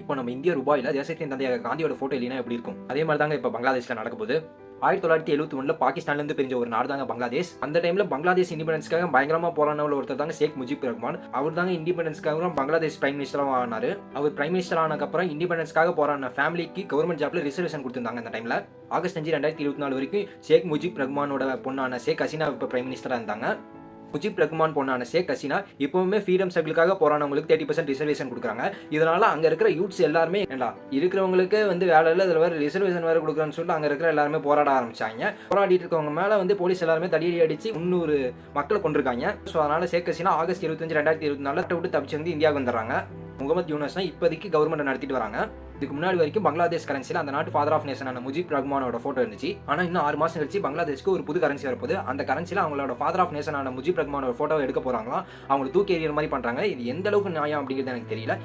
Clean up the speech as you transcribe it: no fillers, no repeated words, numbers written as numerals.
இப்போ நம்ம இந்திய ரூபாயில தேசத்தின் தந்தையாக காந்தியோட போட்டோ இல்லைன்னா எப்படி இருக்கும்? அதே மாதிரி தாங்க இப்போ பங்களாதேஷ்ல நடக்க போகுது. 1971 பாகிஸ்தான்ல இருந்து பிரிஞ்ச ஒரு நாடு தாங்க பங்களாதேஷ். அந்த டைம்ல பங்களாதேஷ் இண்டிபெண்டன்ஸ்க்காக பயங்கரமா போராடின ஒருத்தர் தாங்க ஷேக் முஜிபுர் ரஹ்மான். அவர் தாங்க இண்டிபெண்டன்ஸ்க்காக பங்களாதேஷ் பிரைம் மினிஸ்டரா ஆனாரு. அவர் பிரைம் மினிஸ்டர் ஆனதுக்கு அப்புறம் இண்டிபெண்டன்ஸ்க்காக போராடின ஃபேமிலிக்கு கவர்மெண்ட் ஜாப்ல ரிசர்வேஷன் கொடுத்திருந்தாங்க. அந்த டைம்ல ஆகஸ்ட் 5, 2024 வரைக்கும் ஷேக் முஜிப் ரஹ்மானோட பொண்ணான ஷேக் ஹசீனா இப்போ பிரைம் மினிஸ்டரா இருந்தாங்க. முஜிப் ரஹ்மான் பொண்ணான ஷேக் ஹசீனா இப்பவுமே ஃப்ரீடம் ஸ்ட்ரகிளுக்காக போராடவங்களுக்கு 30% ரிசர்வேஷன் கொடுக்குறாங்க. இதனால அங்க இருக்கிற யூத்ஸ் எல்லாருமே ஏண்டா இருக்கிறவங்களுக்கு வேலை இல்லை, இதில் வேற ரிசர்வேஷன் வேற கொடுக்குறேன்னு சொல்லிட்டு அங்க இருக்கிற எல்லாருமே போராட ஆரம்பிச்சாங்க. போராடிட்டு இருக்கவங்க மேல போலீஸ் எல்லாருமே தடியடி அடிச்சு 300 மக்களை கொண்டிருக்காங்க. ஸோ அதனால ஷேக் ஹசீனா ஆகஸ்ட் 25, 2024 விட்டு தப்பிச்சு வந்து இந்தியாவுக்கு வந்துடுறாங்க. முகமது யூனஸ் இப்போதைக்கு கவர்மெண்ட் நடத்திட்டு வராங்க. இதுக்கு முன்னாடி வரைக்கும் பங்களாதேஷ் கரன்சியில் அந்த நாட்டு ஃபாதர் ஆஃப் நேஷனான முஜிப் ரஹ்மானோட போட்டோ இருந்துச்சு. ஆனால் இன்னும் 6 மாசம் கழிச்சு பங்களாதேஷ்க்கு ஒரு புது கரன்சி வரப்போகுது. அந்த கரன்சியில் அவங்களோட ஃபாதர் ஆஃப் நேஷனான முஜிப் ரஹ்மானோட போட்டோ எடுக்க போறாங்களா, அவங்களை தூக்கி எறிகிற மாதிரி பண்றாங்க. இது எந்த அளவுக்கு நியாயம் அப்படிங்கிறது எனக்கு தெரியல.